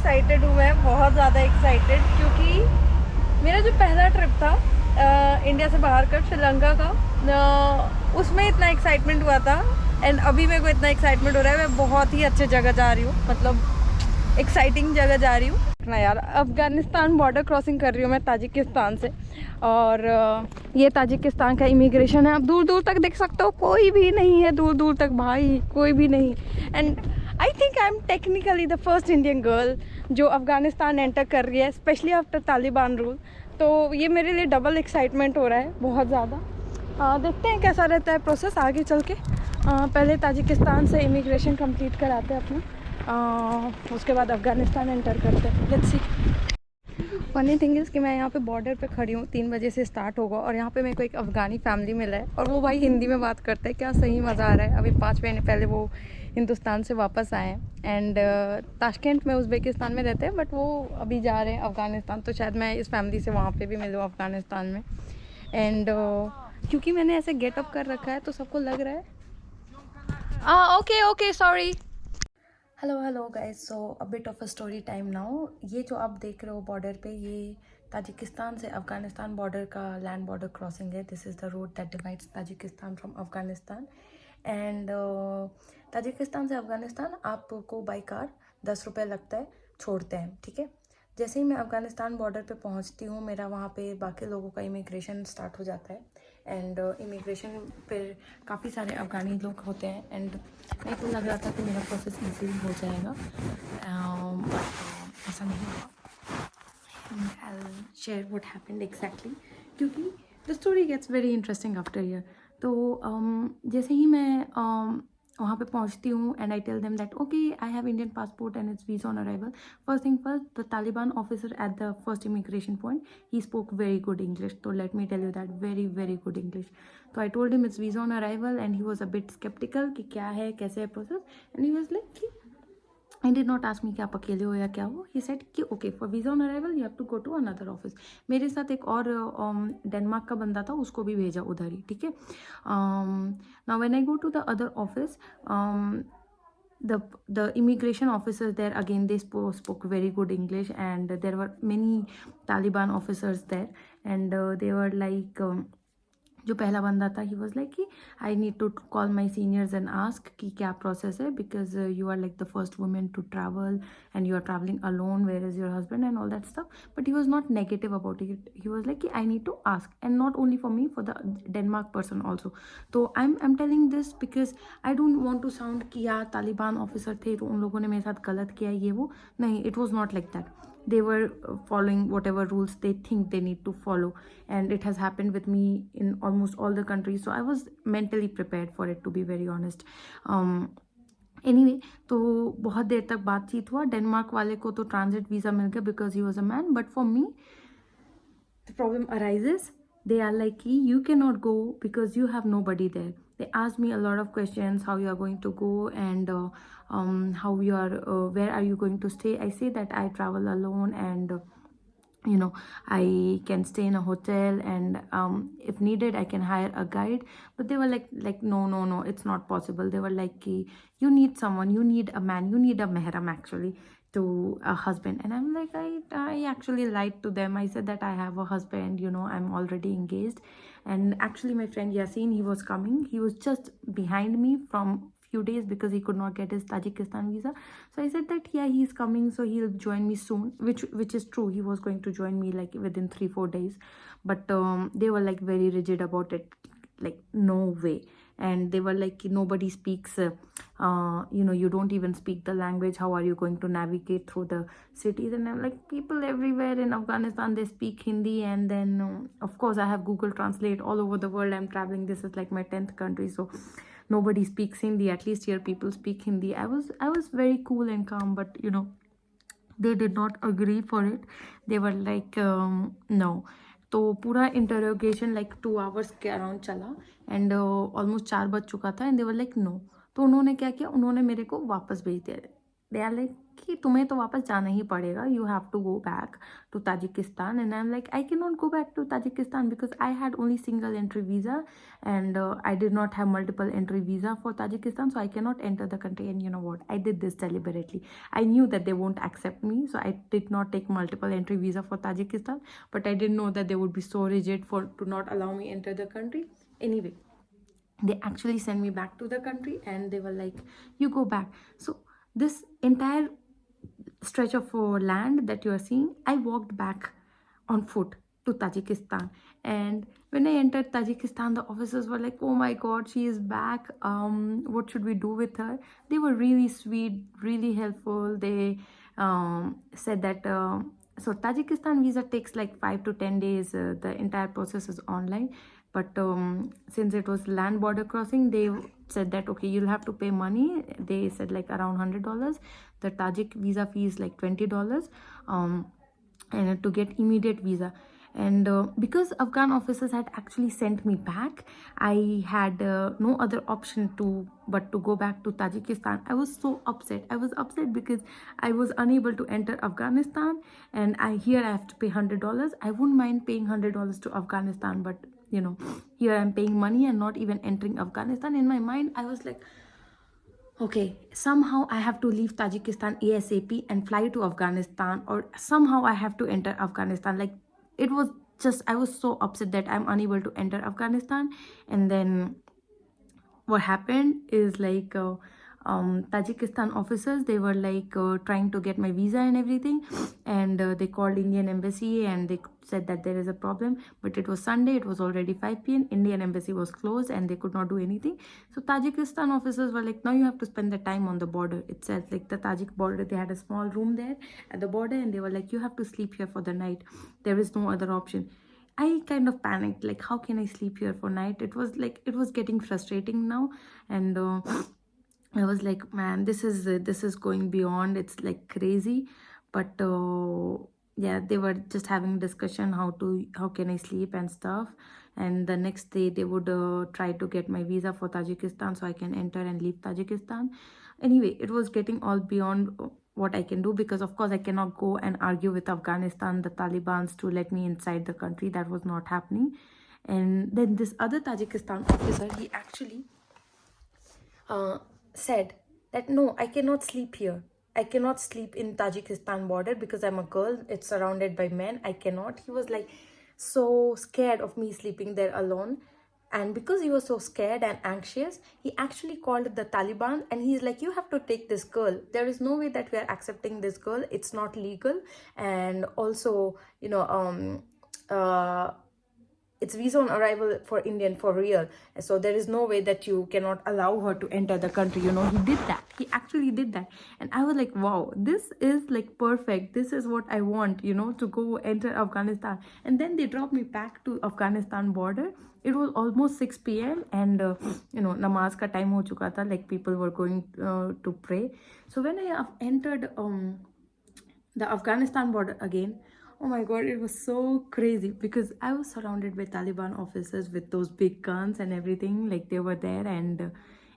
Excited हूँ मैं, बहुत ज़्यादा एक्साइटेड, क्योंकि मेरा जो पहला ट्रिप था इंडिया से बाहर का, श्रीलंका का, उसमें इतना एक्साइटमेंट हुआ था एंड अभी मेरे को इतना एक्साइटमेंट हो रहा है। मैं बहुत ही अच्छी जगह जा रही हूँ, मतलब एक्साइटिंग जगह जा रही हूँ ना यार। अफ़गानिस्तान बॉर्डर क्रॉसिंग कर रही हूँ मैं ताजिकिस्तान से, और ये ताजिकिस्तान का इमिग्रेशन है। आप दूर दूर तक देख सकते हो, कोई भी नहीं है दूर दूर तक भाई, कोई भी नहीं। And I think I am technically the first Indian girl जो अफ़गानिस्तान एंटर कर रही है, स्पेशली आफ्टर तालिबान रूल। तो ये मेरे लिए डबल एक्साइटमेंट हो रहा है, बहुत ज़्यादा। देखते हैं कैसा रहता है प्रोसेस आगे चल के। पहले ताजिकिस्तान से इमिग्रेशन कंप्लीट कराते हैं अपना, उसके बाद अफ़गानिस्तान एंटर करते हैं। Let's see. Funny thing is कि मैं यहाँ पे बॉर्डर पे खड़ी हूँ, 3 बजे से स्टार्ट होगा, और यहाँ पे मेरे को एक अफ़गानी फैमिली मिला है और वो भाई हिंदी में बात करते हैं। क्या सही मज़ा आ रहा है। अभी 5 महीने पहले वो हिंदुस्तान से वापस आए हैं एंड ताशकेंट में उज़्बेकिस्तान में रहते हैं, बट वो अभी जा रहे हैं अफ़गानिस्तान। तो शायद मैं इस फैमिली से वहाँ पे भी मिलूँ अफ़गानिस्तान में। एंड क्योंकि मैंने ऐसे गेटअप कर रखा है तो सबको लग रहा है okay sorry. Hello guys, so a bit of a story time now. ये जो आप देख रहे हो बॉर्डर पे, ये ताजिकिस्तान से अफ़गानिस्तान बॉर्डर का लैंड बॉर्डर क्रॉसिंग है। This is the road that divides Tajikistan from Afghanistan. And Tajikistan से अफ़गानिस्तान आपको बाई कार 10 रुपये लगता है, छोड़ते हैं, ठीक है। जैसे ही मैं अफ़गानिस्तान बॉर्डर पे पहुंचती हूँ, मेरा वहाँ पे बाकी लोगों का इमिग्रेशन स्टार्ट हो जाता है। एंड इमिग्रेशन पर काफ़ी सारे अफ़गानी लोग होते हैं एंड मेरे को लग रहा था कि मेरा प्रोसेस ईजीली हो जाएगा, बट ऐसा नहीं हुआ। I'll share what happened exactly, क्योंकि the story gets very interesting after here. तो जैसे ही मैं वहाँ पे पहुँचती हूँ and I tell them that okay I have Indian passport and it's visa on arrival. First thing first, the Taliban officer at the first immigration point, he spoke very good English. तो let me tell you that, very very good English. तो I told him it's visa on arrival and he was a bit sceptical कि क्या है, कैसे है process. And he was like कि I did not ask me कि आप अकेले हो या क्या हो। He said कि okay for visa on arrival you have to go to another office। मेरे साथ एक और डेनमार्क का बंदा था, उसको भी भेजा उधर ही, ठीक है। Now when I go to the other office, the immigration officers there again they spoke very good English, and there were many Taliban officers there, and they were like जो पहला बंदा था, ही वॉज लाइक कि I need to call my seniors and ask कि क्या process है, because you are like the first women to travel and you are travelling alone, where is your husband and all that stuff. But he was not negative about it, he was like कि I need to ask, and not only for me, for the Denmark person also. तो I am telling this because I don't want to sound कि यार Taliban officer थे तो उन लोगों ने मेरे साथ गलत किया, ये वो नहीं, it was not like that. They were following whatever rules they think they need to follow, and it has happened with me in almost all the countries, so I was mentally prepared for it, to be very honest. Anyway, तो बहुत देर तक बातचीत हुआ। Denmark वाले को तो transit visa मिल गया because he was a man, but for me the problem arises. They are like, you cannot go because you have nobody there. They asked me a lot of questions, how you are going to go, and how you are, where are you going to stay. I say that I travel alone, and you know, I can stay in a hotel, and if needed I can hire a guide. But they were like no, it's not possible. They were like, you need someone, you need a man, you need a mehram actually to a husband. And I'm like, I actually lied to them. I said that I have a husband, you know, I'm already engaged. And actually my friend Yasin, he was coming, he was just behind me from few days because he could not get his Tajikistan visa. So I said that yeah, he's coming, so he'll join me soon, which is true. He was going to join me like within 3-4 days, but they were like very rigid about it, like no way. And they were like, nobody speaks you know, you don't even speak the language, how are you going to navigate through the cities? And I'm like, people everywhere in Afghanistan, they speak Hindi, and then of course I have Google Translate. All over the world I'm traveling, this is like my 10th country, so nobody speaks Hindi. At least here people speak Hindi. I was very cool and calm, but you know, they did not agree for it. They were like no. तो पूरा interrogation like 2 hours के around चला, and almost 4 बज चुका था, and they were like no. तो उन्होंने क्या किया, उन्होंने मेरे को वापस भेज दिया। they are like कि तुम्हें तो वापस जाना ही पड़ेगा, you have to go back to Tajikistan. And I'm like, I cannot go back to Tajikistan because I had only single entry visa, and I did not have multiple entry visa for Tajikistan, so I cannot enter the country. And you know what, I did this deliberately. I knew that they won't accept me, so I did not take multiple entry visa for Tajikistan, but I didn't know that they would be so rigid to not allow me enter the country. Anyway, they actually sent me back to the country, and they were like, you go back. So this entire stretch of land that you are seeing, I walked back on foot to Tajikistan. And when I entered Tajikistan, the officers were like, oh my god, she is back, what should we do with her? They were really sweet, really helpful. They said that so Tajikistan visa takes like 5 to 10 days. The entire process is online, but since it was land border crossing, they said that okay, you'll have to pay money. They said like around $100. The Tajik visa fee is like $20, and to get immediate visa. And because Afghan officers had actually sent me back, I had no other option but to go back to Tajikistan. I was so upset. I was upset because I was unable to enter Afghanistan, and here I have to pay $100. I wouldn't mind paying $100 to Afghanistan, but you know, here I'm paying money and not even entering Afghanistan. In my mind, I was like, okay, somehow I have to leave Tajikistan ASAP and fly to Afghanistan, or somehow I have to enter Afghanistan. Like, it was just, I was so upset that I'm unable to enter Afghanistan. And then what happened is like Tajikistan officers, they were like trying to get my visa and everything, and they called Indian embassy, and they said that there is a problem. But it was Sunday, it was already 5 p.m. Indian embassy was closed and they could not do anything. So Tajikistan officers were like, now you have to spend the time on the border itself, like the Tajik border. They had a small room there at the border, and they were like, you have to sleep here for the night, there is no other option. I kind of panicked, like, how can I sleep here for night? It was like, it was getting frustrating now. And I was like, man, this is going beyond, it's like crazy. But yeah, they were just having discussion how can I sleep and stuff. And the next day they would try to get my visa for Tajikistan so I can enter and leave Tajikistan. Anyway, it was getting all beyond what I can do, because of course I cannot go and argue with Afghanistan, the Talibans, to let me inside the country. That was not happening. And then this other Tajikistan officer, he actually said that no, I cannot sleep here. I cannot sleep in Tajikistan border because I'm a girl. It's surrounded by men. I cannot. He was like so scared of me sleeping there alone. And because he was so scared and anxious, he actually called the Taliban, and he's like, you have to take this girl. There is no way that we are accepting this girl. It's not legal. And also, you know, it's visa on arrival for Indian for real. So there is no way that you cannot allow her to enter the country. You know, he did that. He actually did that. And I was like, wow, this is like perfect. This is what I want, you know, to go enter Afghanistan. And then they dropped me back to Afghanistan border. It was almost 6 p.m. and you know, namaz ka time ho chuka tha, like people were going to pray. So when I entered the Afghanistan border again, oh my god, it was so crazy because I was surrounded by Taliban officers with those big guns and everything. Like, they were there, and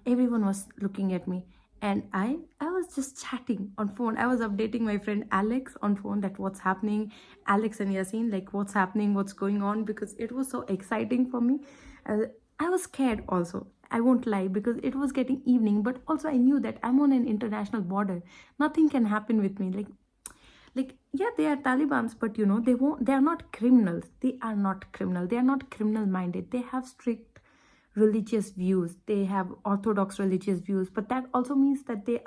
everyone was looking at me. And I was just chatting on phone. I was updating my friend Alex on phone that what's happening, Alex and Yasin, like what's happening, what's going on, because it was so exciting for me. I was scared also, I won't lie, because it was getting evening, but also I knew that I'm on an international border. Nothing can happen with me. Like, yeah, they are Talibans, but you know, they are not criminals. They are not criminal minded. They have strict religious views. They have orthodox religious views, but that also means that they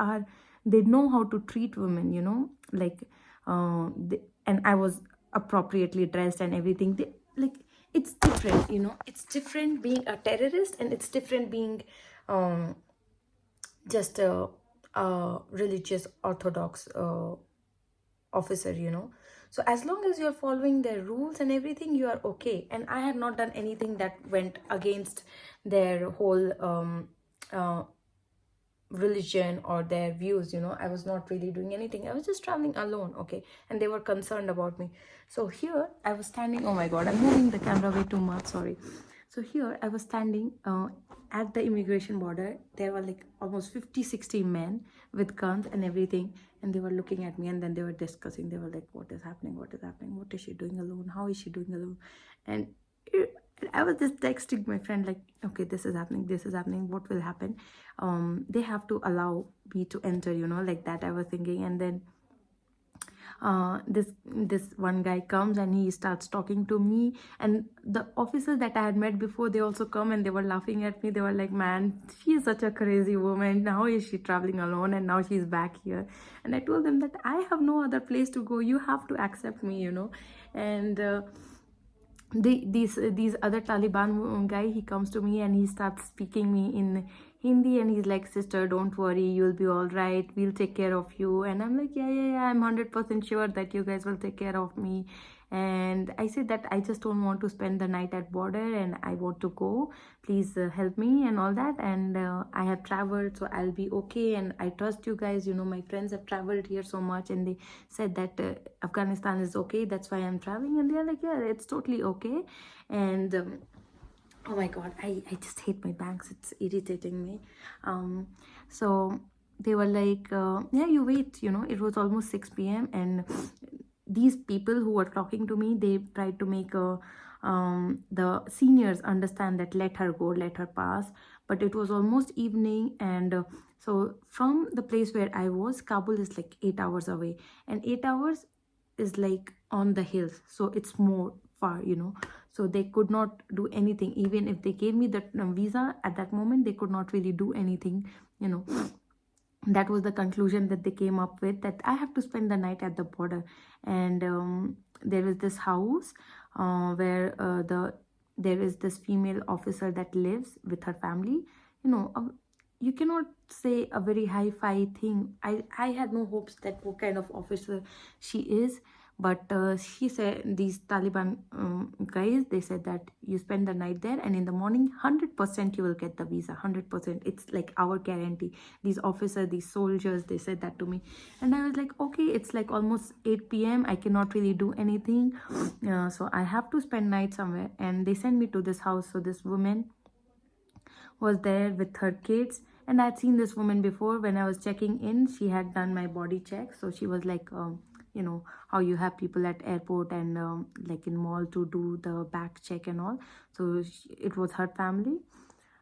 know how to treat women, you know, like and I was appropriately dressed and everything. Like, it's different, you know, it's different being a terrorist, and it's different being just a religious orthodox officer, you know. So as long as you're following their rules and everything, you are okay. And I had not done anything that went against their whole religion or their views, you know. I was not really doing anything. I was just traveling alone, okay, and they were concerned about me. So here I was standing, oh my god, I'm moving the camera way too much, sorry. So here I was standing at the immigration border. There were like almost 50-60 men with guns and everything, and they were looking at me, and then they were discussing. They were like, what is happening, what is happening, what is she doing alone, how is she doing alone? And I was just texting my friend like, okay, this is happening, this is happening, what will happen? They have to allow me to enter, you know, like that I was thinking. And then this one guy comes and he starts talking to me, and the officers that I had met before, they also come and they were laughing at me. They were like, man, she is such a crazy woman, now is she traveling alone and now she's back here? And I told them that I have no other place to go, you have to accept me, you know. And these other Taliban guy, he comes to me and he starts speaking me in Hindi, and he's like, sister, don't worry, you'll be all right, we'll take care of you. And I'm like, yeah, I'm 100% sure that you guys will take care of me. And I said that I just don't want to spend the night at border and I want to go, please help me and all that. And I have traveled, so I'll be okay, and I trust you guys, you know, my friends have traveled here so much, and they said that Afghanistan is okay, that's why I'm traveling. And they're like, yeah, it's totally okay. And oh my god, I just hate my banks, it's irritating me. So they were like, yeah, you wait, you know. It was almost 6 p.m. and these people who were talking to me, they tried to make the seniors understand that let her go, let her pass. But it was almost evening, and so from the place where I was, Kabul is like 8 hours away, and 8 hours is like on the hills, so it's more far, you know. So they could not do anything. Even if they gave me that visa at that moment, they could not really do anything, you know. That was the conclusion that they came up with, that I have to spend the night at the border. And there is this house where there is this female officer that lives with her family, you know. You cannot say a very hi-fi thing. I had no hopes that what kind of officer she is. But she said, these Taliban guys, they said that you spend the night there, and in the morning 100% you will get the visa, 100%. It's like our guarantee. These officers, these soldiers, they said that to me. And I was like, okay, it's like almost 8 p.m. I cannot really do anything, so I have to spend night somewhere. And they sent me to this house. So this woman was there with her kids, and I had seen this woman before. When I was checking in, she had done my body check. So she was like, you know how you have people at airport and like in mall to do the back check and all. So it was her family.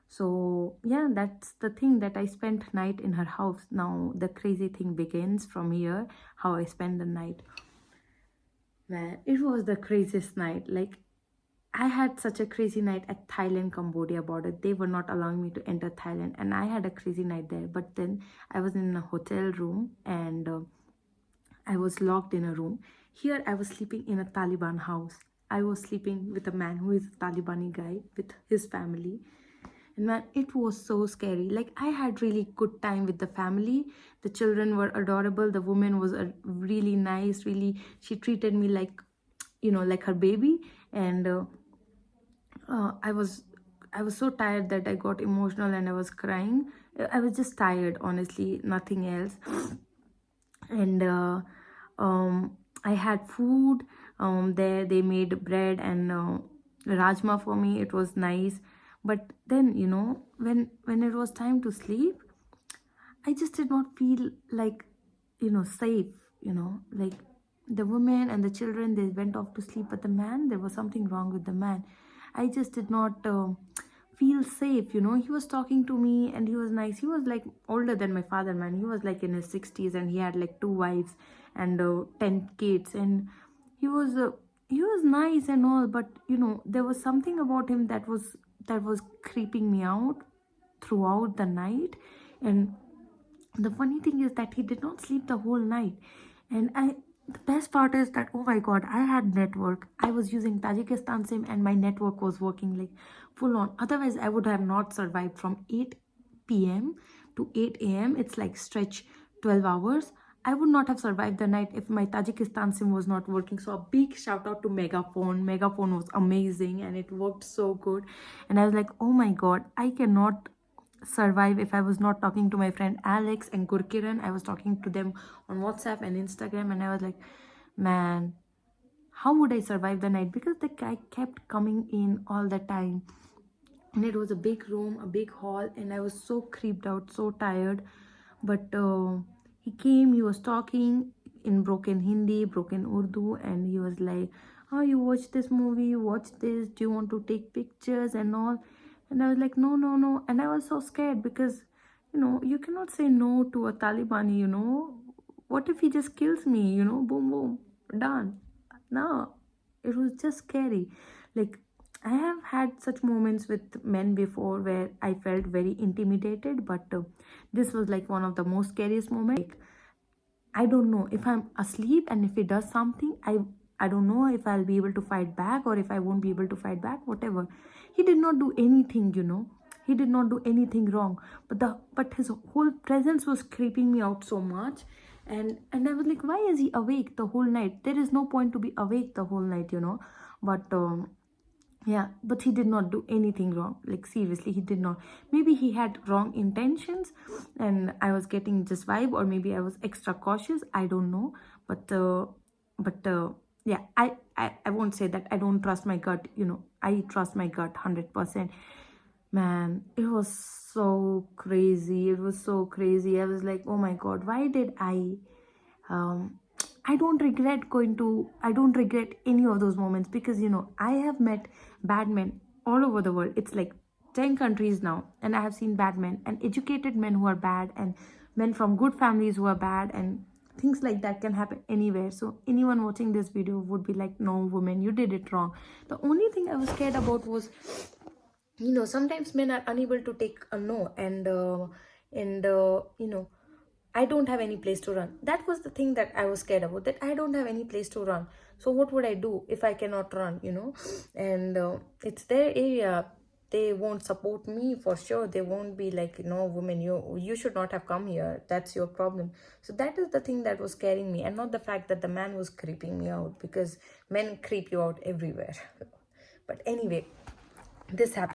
So yeah, that's the thing, that I spent night in her house. Now the crazy thing begins from here, how I spend the night. Man, it was the craziest night. Like, I had such a crazy night at Thailand Cambodia border. They were not allowing me to enter Thailand, and I had a crazy night there. But then I was in a hotel room, and I was locked in a room. Here I was sleeping in a Taliban house. I was sleeping with a man who is a Talibani guy with his family. And man, it was so scary. Like, I had really good time with the family. The children were adorable. The woman was really nice. Really, she treated me like, you know, like her baby. And I was so tired that I got emotional and I was crying. I was just tired, honestly, nothing else. And I had food there. They made bread and rajma for me. It was nice. But then, you know, when it was time to sleep, I just did not feel like, you know, safe, you know. Like, the women and the children, they went off to sleep, but the man, there was something wrong with the man. I just did not feel safe, you know. He was talking to me and he was nice. He was like older than my father, man. He was like in his 60s, and he had like 2 wives and 10 kids, and he was nice and all. But you know, there was something about him that was creeping me out throughout the night. And the funny thing is that he did not sleep the whole night. And the best part is that, oh my god, I had network. I was using Tajikistan sim, and my network was working like full on. Otherwise I would have not survived from 8 p.m. to 8 a.m. It's like stretch 12 hours. I would not have survived the night if my Tajikistan sim was not working. So a big shout out to Megaphone. Megaphone was amazing and it worked so good. And I was like, oh my god, I cannot survive if I was not talking to my friend Alex and Gurkiran. I was talking to them on WhatsApp and Instagram, and I was like, man, how would I survive the night? Because the guy kept coming in all the time. and it was a big room, a big hall, and I was so creeped out, so tired. But he came, he was talking in broken Hindi, broken Urdu, and he was like, oh, you watch this movie, you watch this, do you want to take pictures and all? And I was like, no, no, no. And I was so scared because, you cannot say no to a Taliban. What if he just kills me, boom, boom, done. No, it was just scary. Like, I have had such moments with men before where I felt very intimidated, but this was like one of the most scariest moments. Like, I don't know if I'm asleep and if he does something, I don't know if I'll be able to fight back or if I won't be able to fight back, whatever. He did not do anything. He did not do anything wrong. But his whole presence was creeping me out so much. And I was like, why is he awake the whole night? There is no point to be awake the whole night. But yeah, but he did not do anything wrong. Like, seriously, he did not. Maybe he had wrong intentions and I was getting just vibe, or maybe I was extra cautious. I don't know. But yeah, I won't say that I don't trust my gut. I trust my gut 100%. Man, it was so crazy. It was so crazy. I was like, oh my God, why did um I don't regret any of those moments, because I have met bad men all over the world. It's like 10 countries now, and I have seen bad men and educated men who are bad, and men from good families who are bad, and things like that can happen anywhere. So anyone watching this video would be like, no, woman, you did it wrong. The only thing I was scared about was, sometimes men are unable to take a no, and I don't have any place to run. That was the thing that I was scared about, that I don't have any place to run. So what would I do if I cannot run? And it's their area. They won't support me for sure. They won't be like, no, woman, you should not have come here. That's your problem. So that is the thing that was scaring me, and not the fact that the man was creeping me out, because men creep you out everywhere. But anyway, this happened.